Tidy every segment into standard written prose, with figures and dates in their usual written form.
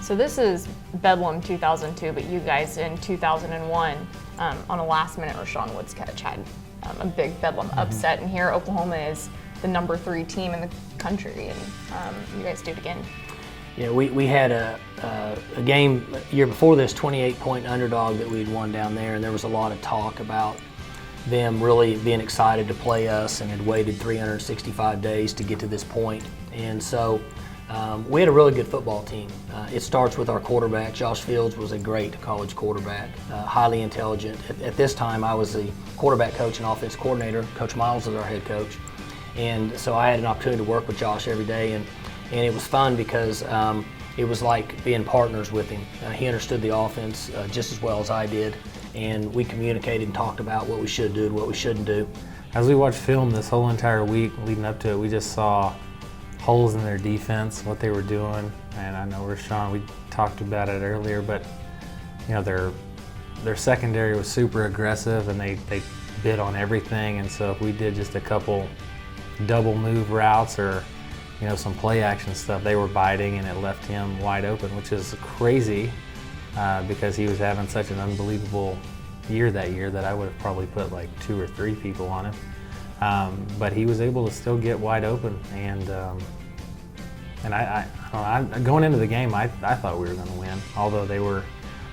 So this is Bedlam 2002, but you guys in 2001 on a last-minute Rashawn Woods catch had a big Bedlam upset, and here Oklahoma is the number 3 team in the country, and you guys do it again. Yeah, we had a game year before this, 28-point underdog that we'd won down there, and there was a lot of talk about them really being excited to play us and had waited 365 days to get to this point. And so we had a really good football team. It starts with our quarterback. Josh Fields was a great college quarterback, highly intelligent. At this time, I was the quarterback coach and offense coordinator. Coach Miles was our head coach. And so I had an opportunity to work with Josh every day, and it was fun because it was like being partners with him. He understood the offense just as well as I did, and we communicated and talked about what we should do and what we shouldn't do. As we watched film this whole entire week leading up to it, we just saw holes in their defense, what they were doing. And I know Rashawn, we talked about it earlier, but you know, their secondary was super aggressive and they bid on everything. And so if we did just a couple double move routes or some play action stuff, they were biting, and it left him wide open, which is crazy because he was having such an unbelievable year that year that I would have probably put like 2 or 3 people on him. But he was able to still get wide open, and I don't know, going into the game, I thought we were going to win. Although they were,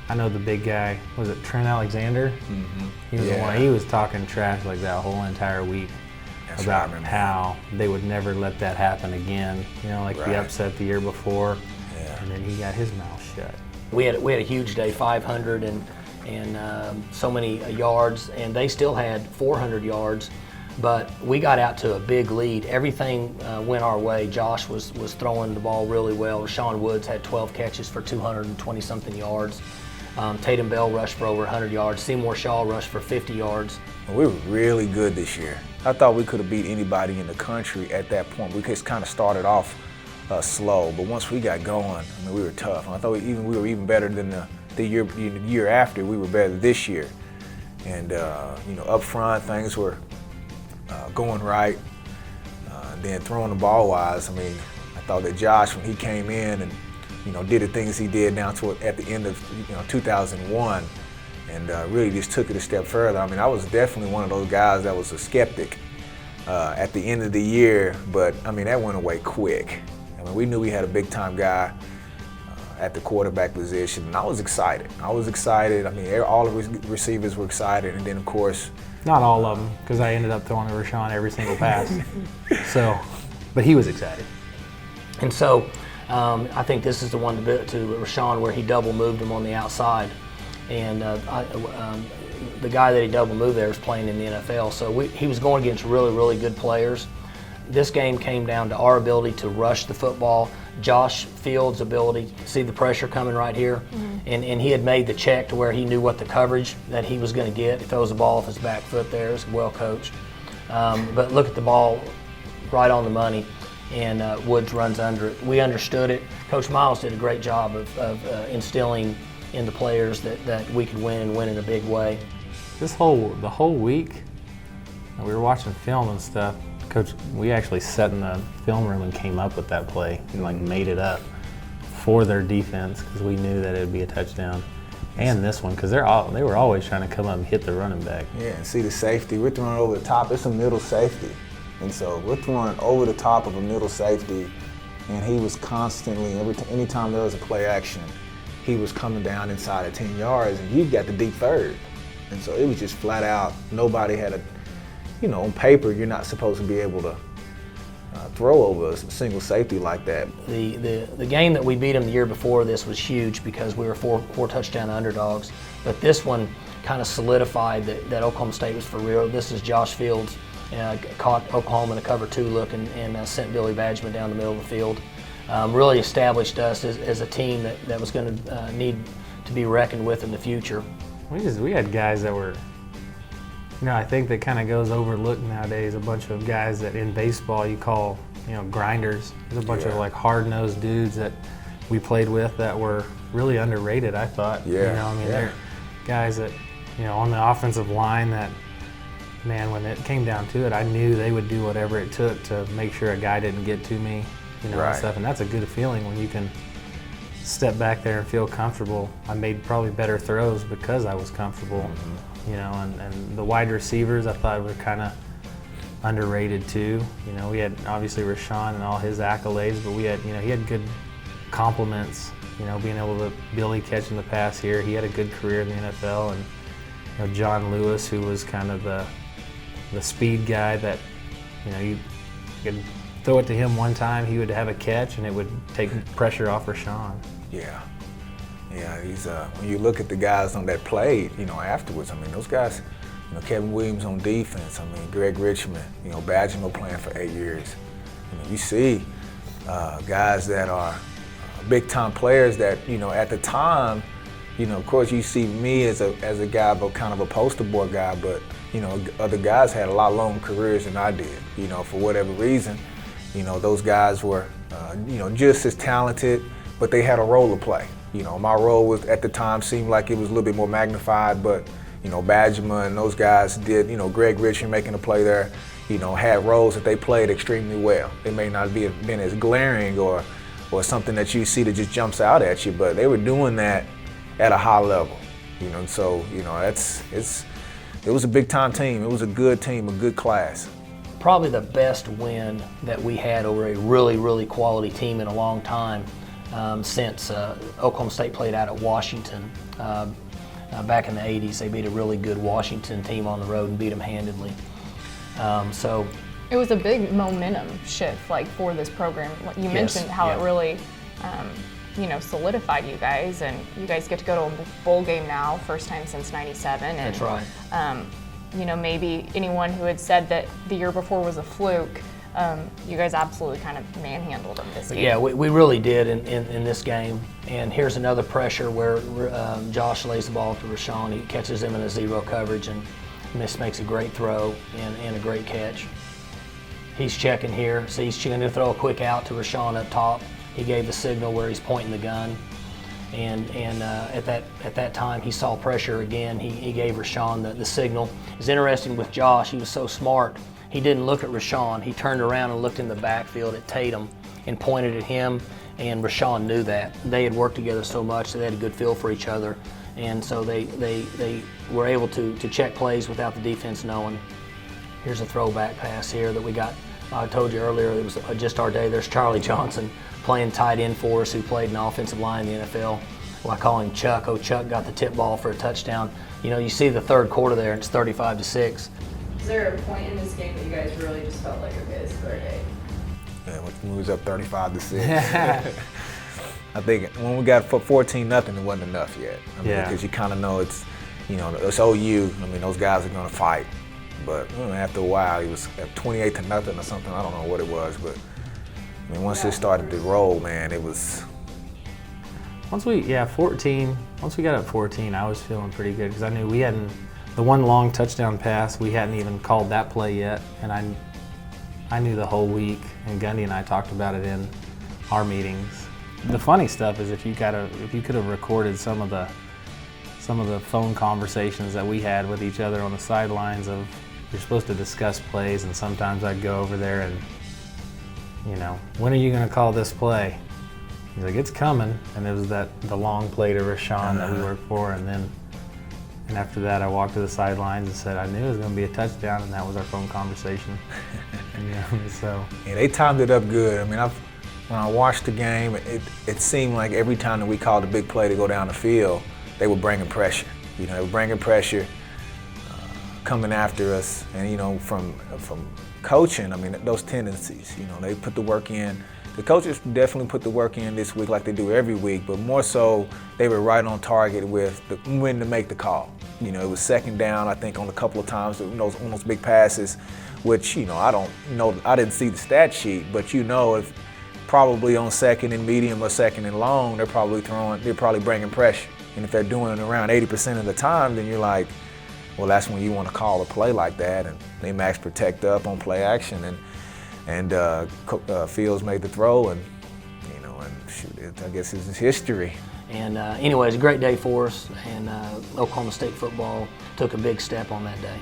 I know the big guy, was it Trent Alexander? Mm-hmm. He was the one. He was talking trash like that whole entire week. That's about right, how they would never let that happen again. Like the upset the year before, and then he got his mouth shut. We had a huge day, 500 and so many yards, and they still had 400 yards. But we got out to a big lead. Everything went our way. Josh was throwing the ball really well. Rashawn Woods had 12 catches for 220-something yards. Tatum Bell rushed for over 100 yards. Seymour Shaw rushed for 50 yards. We were really good this year. I thought we could have beat anybody in the country at that point. We just kind of started off slow, but once we got going, we were tough. And I thought we were even better than the year after. We were better this year. And up front, things were going right. Then throwing the ball wise, I thought that Josh, when he came in and did the things he did down at the end of 2001, and really just took it a step further. I was definitely one of those guys that was a skeptic at the end of the year, but that went away quick. We knew we had a big time guy at the quarterback position, and I was excited. All the receivers were excited, and then of course, not all of them, because I ended up throwing to Rashawn every single pass. But he was excited. And so I think this is the one to Rashawn where he double moved him on the outside. And the guy that he double moved there was playing in the NFL. So he was going against really, really good players. This game came down to our ability to rush the football, Josh Fields' ability to see the pressure coming right here. Mm-hmm. And he had made the check to where he knew what the coverage that he was going to get. He throws the ball off his back foot there. It's well coached. But look at the ball right on the money, and Woods runs under it. We understood it. Coach Miles did a great job of instilling in the players that we could win and win in a big way. The whole week, we were watching film and stuff. Coach, we actually sat in the film room and came up with that play and made it up for their defense because we knew that it would be a touchdown. And this one, because they were always trying to come up and hit the running back. Yeah, and see the safety. We're throwing over the top. It's a middle safety. And so we're throwing over the top of a middle safety, and he was constantly, anytime there was a play action, he was coming down inside of 10 yards, and you got the deep third. And so it was just flat out, nobody had on paper, you're not supposed to be able to throw over a single safety like that. The game that we beat them the year before this was huge because we were four touchdown underdogs. But this one kind of solidified that Oklahoma State was for real. This is Josh Fields caught Oklahoma in a cover 2 look and sent Billy Badgman down the middle of the field. Really established us as a team that was going to need to be reckoned with in the future. We had guys that were, I think that kind of goes overlooked nowadays. A bunch of guys that in baseball you call, grinders. There's a bunch of hard-nosed dudes that we played with that were really underrated, I thought. They're guys that, on the offensive line that, man, when it came down to it, I knew they would do whatever it took to make sure a guy didn't get to me, and stuff. And that's a good feeling when you can step back there and feel comfortable. I made probably better throws because I was comfortable, you know, and the wide receivers I thought were kind of underrated too. You know, we had obviously Rashawn and all his accolades, but we had, you know, he had good compliments, you know, being able to Billy catching the pass here. He had a good career in the NFL, and you know, John Lewis, who was kind of the speed guy that, you know, you could throw it to him one time, he would have a catch, and it would take pressure off Rashawn. Yeah. Yeah, he's when you look at the guys on that played, you know, afterwards, I mean, those guys, you know, Kevin Williams on defense, I mean, Greg Richmond, you know, Badgemo playing for 8 years. I mean, you see guys that are big-time players that, you know, at the time, you know, of course, you see me as a guy, but kind of a poster boy guy, but, you know, other guys had a lot longer careers than I did, you know, for whatever reason. You know, those guys were, you know, just as talented, but they had a role to play. You know, my role was, at the time, seemed like it was a little bit more magnified, but, you know, Badgema and those guys did, you know, Greg Richmond making a play there, you know, had roles that they played extremely well. They may not been as glaring or something that you see that just jumps out at you, but they were doing that at a high level, you know, and so, you know, it was a big-time team. It was a good team, a good class. Probably the best win that we had over a really, really quality team in a long time since Oklahoma State played out at Washington. Back in the 80s, they beat a really good Washington team on the road and beat them handedly. So it was a big momentum shift, like, for this program. You mentioned how it really, you know, solidified you guys, and you guys get to go to a bowl game now, first time since '97. And, that's right. You know, maybe anyone who had said that the year before was a fluke, you guys absolutely kind of manhandled them this game. Yeah, we really did in this game. And here's another pressure where Josh lays the ball to Rashawn. He catches him in a zero coverage and makes a great throw and a great catch. He's checking here, so he's going to throw a quick out to Rashawn up top. He gave the signal where he's pointing the gun. And at that time, he saw pressure again. He gave Rashawn the signal. It's interesting with Josh, he was so smart. He didn't look at Rashawn. He turned around and looked in the backfield at Tatum and pointed at him, and Rashawn knew that. They had worked together so much that they had a good feel for each other, and so they were able to check plays without the defense knowing. Here's a throwback pass here that we got. I told you earlier, it was just our day. There's Charlie Johnson playing tight end for us, who played in the offensive line in the NFL. Well, I call him Chuck. Oh, Chuck got the tip ball for a touchdown. You know, you see the third quarter there, it's 35-6. Is there a point in this game that you guys really just felt like, okay, this is their day? Yeah, when we was up 35-6. I think when we got 14-0, it wasn't enough yet. I mean, because you kind of know it's, you know, it's OU. I mean, those guys are going to fight. But you know, after a while, it was 28-0 or something. I don't know what it was, but I mean, once it started to roll, man, it was. Once we got up 14, I was feeling pretty good because I knew we hadn't, the one long touchdown pass, we hadn't even called that play yet, and I knew the whole week, and Gundy and I talked about it in our meetings. The funny stuff is if you could have recorded some of the phone conversations that we had with each other on the sidelines of, you're supposed to discuss plays, and sometimes I'd go over there and, you know, when are you going to call this play? He's like, it's coming. And it was the long play to Rashawn that we worked for. And after that, I walked to the sidelines and said, I knew it was going to be a touchdown, and that was our phone conversation. So. Yeah, they timed it up good. I mean, when I watched the game, it seemed like every time that we called a big play to go down the field, they were bringing pressure. You know, they were bringing pressure, coming after us. And, you know, from coaching, I mean, those tendencies, you know, they put the work in. The coaches definitely put the work in this week like they do every week, but more so they were right on target with when to make the call. You know, it was second down, I think, on a couple of times, on those big passes, which, you know, I didn't see the stat sheet, but you know, if probably on second and medium or second and long, they're probably bringing pressure. And if they're doing it around 80% of the time, then you're like, well, that's when you want to call a play like that. And they max protect up on play action, and Fields made the throw, and you know, and shoot, I guess it's history. And anyway, it's a great day for us, and Oklahoma State football took a big step on that day.